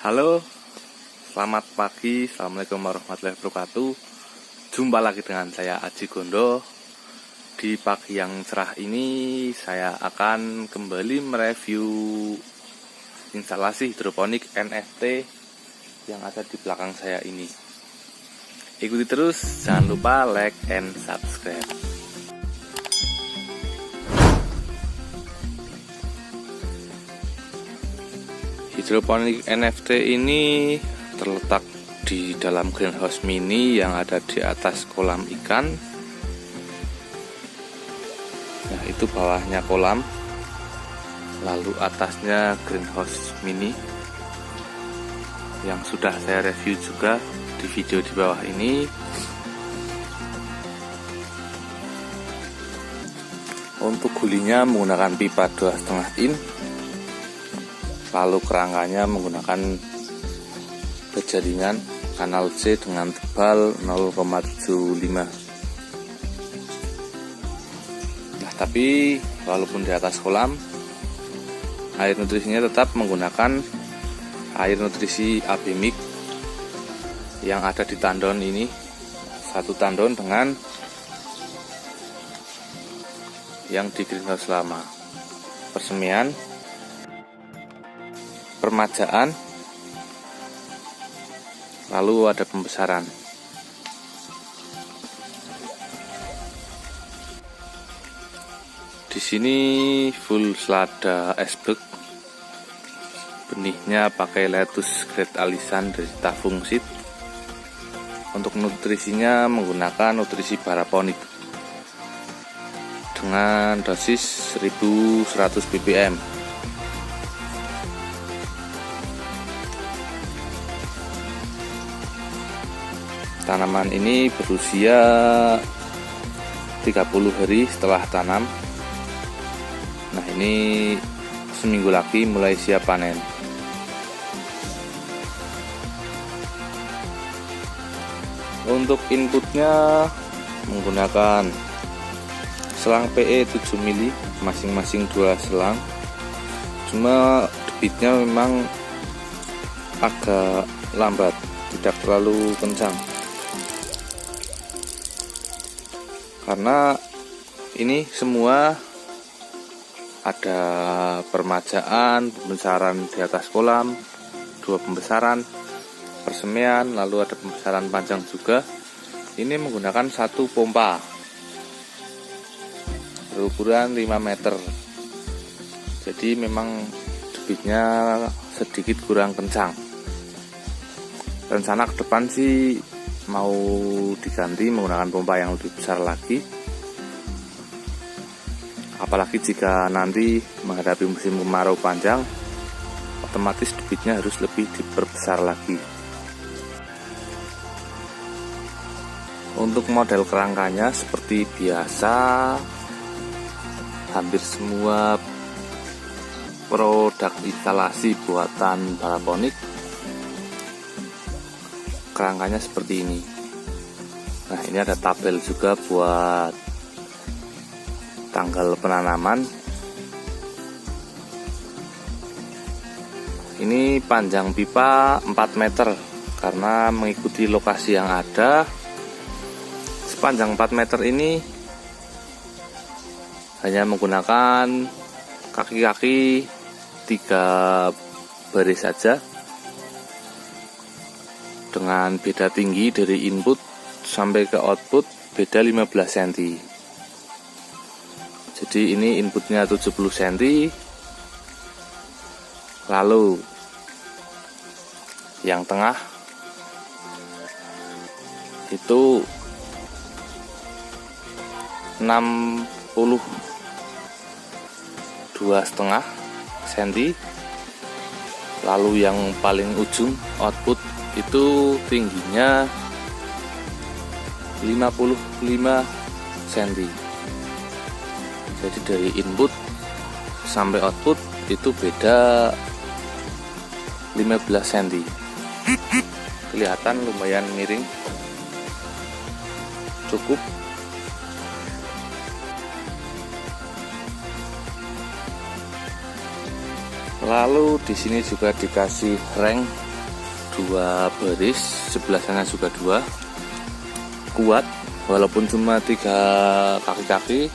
Halo, selamat pagi, assalamualaikum warahmatullahi wabarakatuh. Jumpa lagi dengan saya Aji Gondo. Di pagi yang cerah ini saya akan kembali mereview instalasi hidroponik NFT yang ada di belakang saya ini. Ikuti terus, jangan lupa like and subscribe. Hidroponik NFT ini terletak di dalam greenhouse mini yang ada di atas kolam ikan. Nah, itu bawahnya kolam, lalu atasnya greenhouse mini yang sudah saya review juga di video di bawah ini. Untuk gulinya menggunakan pipa 2,5 in. Lalu kerangkanya menggunakan baja ringan kanal C dengan tebal 0,75. Nah, tapi walaupun di atas kolam, air nutrisinya tetap menggunakan air nutrisi AB Mix yang ada di tandon ini. Satu tandon dengan yang di greenhouse lama. Persemian, permajaan, lalu ada pembesaran. Di sini full selada esbek, benihnya pakai lettuce grade alisan dari Tafung Seed. Untuk nutrisinya menggunakan nutrisi baraponik dengan dosis 1100 ppm. Tanaman ini berusia 30 hari setelah tanam. Nah, ini seminggu lagi mulai siap panen. Untuk inputnya menggunakan selang PE 7 mili, masing-masing 2 selang. Cuma debitnya memang agak lambat, tidak terlalu kencang. Karena ini semua ada permajaan, pembesaran di atas kolam, 2 pembesaran, persemian, lalu ada pembesaran panjang juga. Ini menggunakan 1 pompa berukuran 5 meter. Jadi memang debitnya sedikit kurang kencang. Rencana ke depan sih mau diganti menggunakan pompa yang lebih besar lagi, apalagi jika nanti menghadapi musim kemarau panjang, otomatis debitnya harus lebih diperbesar lagi. Untuk model kerangkanya seperti biasa, hampir semua produk instalasi buatan baraponik kerangkanya seperti ini. Nah, ini ada tabel juga buat tanggal penanaman. Ini panjang pipa 4 meter karena mengikuti lokasi yang ada. Sepanjang 4 meter ini hanya menggunakan kaki-kaki 3 baris saja, dengan beda tinggi dari input sampai ke output beda 15 cm. Jadi ini inputnya 70 cm, lalu yang tengah itu 62,5 cm, lalu yang paling ujung output itu tingginya 55 cm. Jadi dari input sampai output itu beda 15 cm. Kelihatan lumayan miring. Cukup. Lalu di sini juga dikasih reng 2 baris, sebelah sana juga 2. Kuat walaupun cuma 3 kaki-kaki,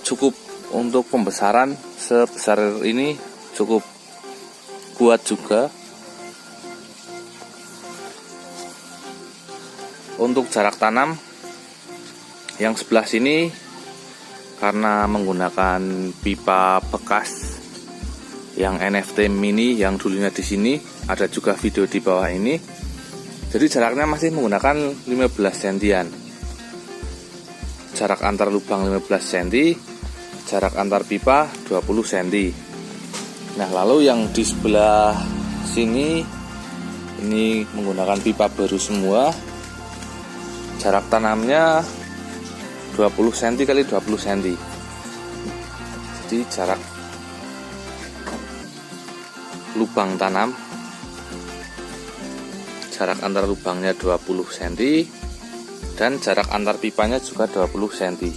cukup untuk pembesaran. Sebesar ini cukup kuat juga. Untuk jarak tanam yang sebelah sini, karena menggunakan pipa bekas yang NFT mini yang dulunya di sini, ada juga video di bawah ini. Jadi jaraknya masih menggunakan 15 cm. Jarak antar lubang 15 cm, jarak antar pipa 20 cm. Nah, lalu yang di sebelah sini ini menggunakan pipa baru semua. Jarak tanamnya 20 cm kali 20 cm. Jadi jarak lubang tanam, jarak antar lubangnya 20 cm dan jarak antar pipanya juga 20 cm.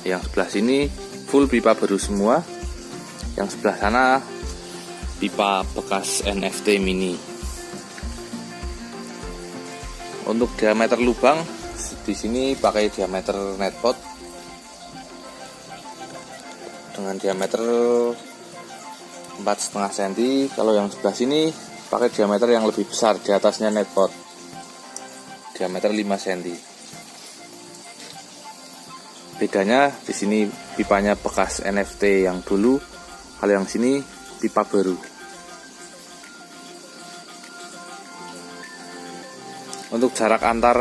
Yang sebelah sini full pipa baru semua. Yang sebelah sana pipa bekas NFT mini. Untuk diameter lubang di sini pakai diameter netpot dengan diameter 4,5 cm. Kalau yang sebelah sini pakai diameter yang lebih besar, di atasnya netpot, diameter 5 cm. Bedanya di sini pipanya bekas NFT yang dulu, kalau yang sini pipa baru. Untuk jarak antar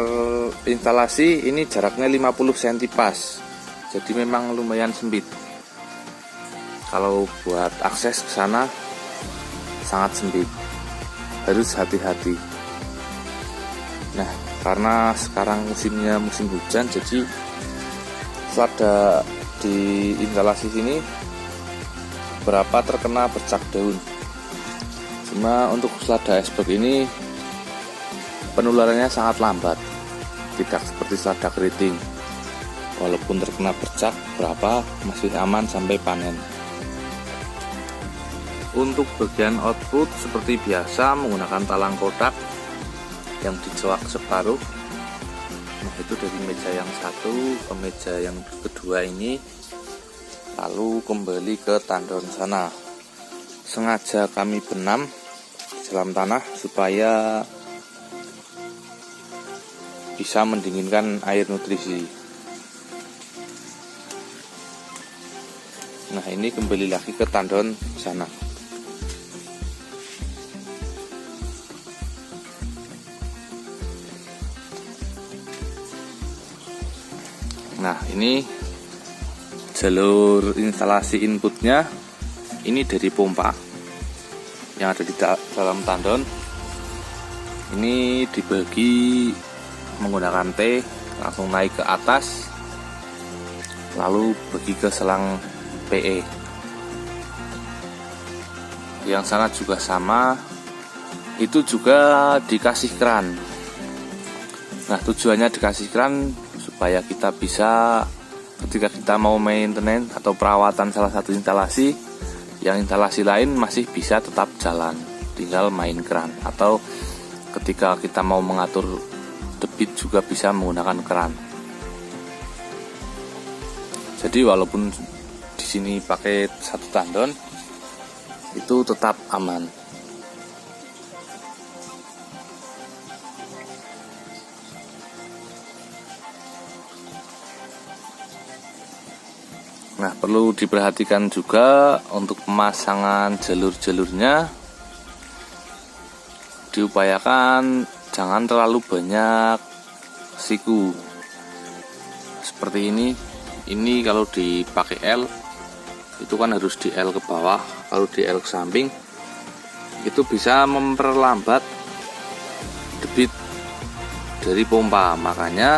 instalasi ini jaraknya 50 cm pas. Jadi memang lumayan sempit. Kalau buat akses ke sana sangat sempit. Harus hati-hati. Nah, karena sekarang musimnya musim hujan, jadi selada di instalasi sini berapa terkena bercak daun. Cuma untuk selada iceberg ini penularannya sangat lambat, tidak seperti selada keriting. Walaupun terkena bercak berapa, masih aman sampai panen. Untuk bagian output seperti biasa menggunakan talang kotak yang dicoak separuh. Nah, itu dari meja yang satu ke meja yang kedua ini, lalu kembali ke tandon sana. Sengaja kami benam di dalam tanah supaya bisa mendinginkan air nutrisi. Nah, ini kembali lagi ke tandon sana. Nah, ini jalur instalasi inputnya. Ini dari pompa yang ada di dalam tandon. Ini dibagi menggunakan T, langsung naik ke atas, lalu pergi ke selang PE. Yang sana juga sama, itu juga dikasih keran. Nah, tujuannya dikasih keran supaya kita bisa, ketika kita mau maintenance atau perawatan salah satu instalasi, yang instalasi lain masih bisa tetap jalan, tinggal main keran. Atau ketika kita mau mengatur debit juga bisa menggunakan keran. Jadi walaupun di sini pakai satu tandon, itu tetap aman. Nah, perlu diperhatikan juga untuk pemasangan jalur-jalurnya, diupayakan jangan terlalu banyak siku seperti ini. Ini kalau dipakai L itu kan harus di L ke bawah, kalau di L ke samping itu bisa memperlambat debit dari pompa. Makanya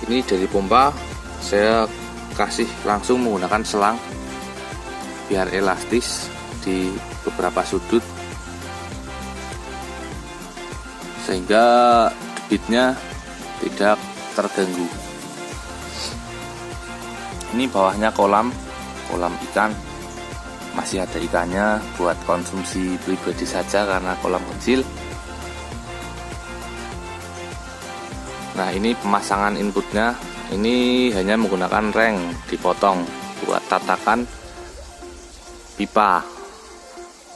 ini dari pompa saya kasih langsung menggunakan selang biar elastis di beberapa sudut, sehingga debitnya tidak terganggu. Ini bawahnya kolam ikan. masih ada ikannya buat konsumsi pribadi saja karena kolam kecil. Nah, ini pemasangan inputnya, ini hanya menggunakan reng dipotong buat tatakan pipa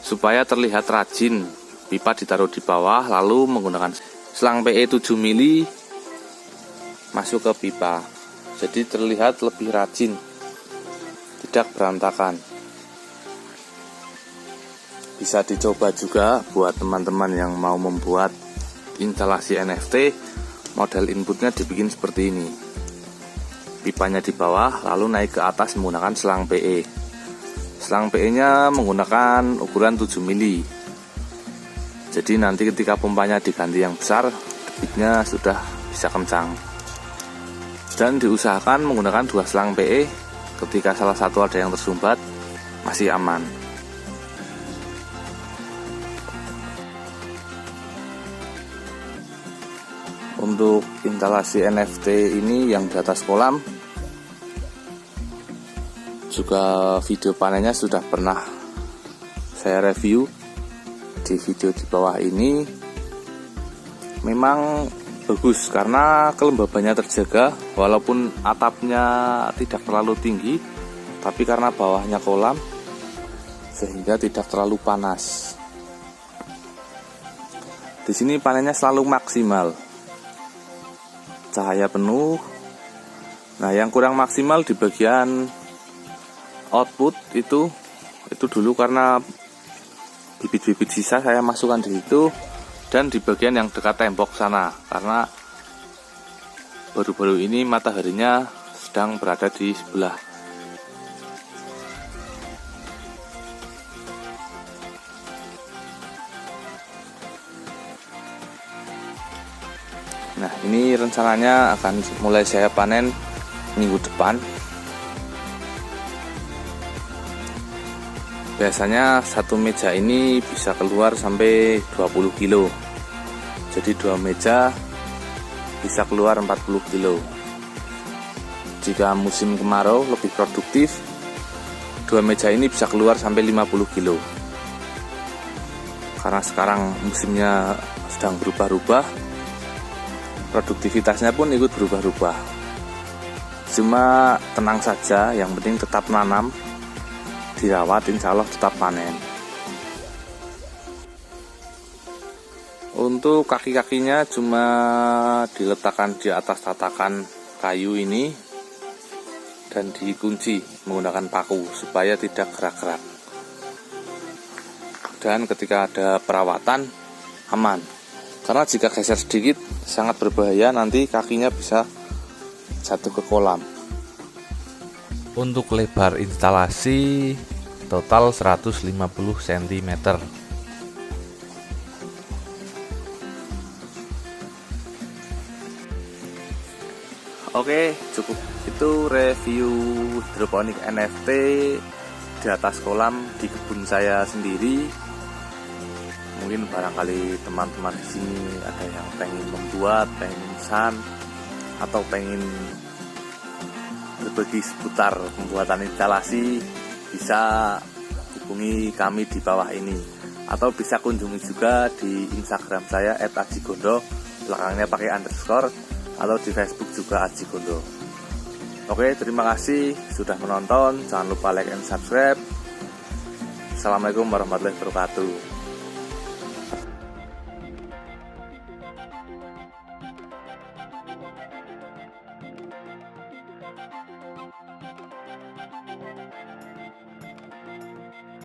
supaya terlihat rajin. Pipa ditaruh di bawah lalu menggunakan selang PE 7 mili masuk ke pipa, jadi terlihat lebih rajin, tidak berantakan. Bisa dicoba juga buat teman-teman yang mau membuat instalasi NFT. Model inputnya dibikin seperti ini, pipanya di bawah lalu naik ke atas menggunakan selang PE. Selang PE nya menggunakan ukuran 7 mili, jadi nanti ketika pompanya diganti yang besar, debitnya sudah bisa kencang. Dan diusahakan menggunakan 2 selang PE, ketika salah satu ada yang tersumbat masih aman. Untuk instalasi NFT ini yang di atas kolam, juga video panennya sudah pernah saya review di video di bawah ini. Memang bagus karena kelembabannya terjaga, walaupun atapnya tidak terlalu tinggi, tapi karena bawahnya kolam sehingga tidak terlalu panas. Di sini panennya selalu maksimal, cahaya penuh. Nah, yang kurang maksimal di bagian output itu dulu karena bibit-bibit sisa saya masukkan di situ, dan di bagian yang dekat tembok sana karena baru-baru ini mataharinya sedang berada di sebelah. Nah, ini rencananya akan mulai saya panen minggu depan. Biasanya satu meja ini bisa keluar sampai 20 kilo. Jadi 2 meja bisa keluar 40 kilo. Jika musim kemarau lebih produktif, 2 meja ini bisa keluar sampai 50 kilo. Karena sekarang musimnya sedang berubah-ubah, produktivitasnya pun ikut berubah-ubah. Cuma tenang saja, yang penting tetap nanam, dirawat, insya Allah tetap panen. Untuk kaki-kakinya cuma diletakkan di atas tatakan kayu ini dan dikunci menggunakan paku supaya tidak gerak-gerak. Dan ketika ada perawatan aman, karena jika geser sedikit sangat berbahaya, nanti kakinya bisa jatuh ke kolam. Untuk lebar instalasi total 150 cm. Oke, cukup itu review hidroponik NFT di atas kolam di kebun saya sendiri. Mungkin barangkali teman-teman di sini ada yang pengen membuat, pengen memesan, atau pengen berbagi seputar pembuatan instalasi, bisa hubungi kami di bawah ini, atau bisa kunjungi juga di Instagram saya @ajigondo, belakangnya pakai underscore, atau di Facebook juga Ajigondo. Oke, terima kasih sudah menonton. Jangan lupa like and subscribe. Assalamualaikum warahmatullahi wabarakatuh.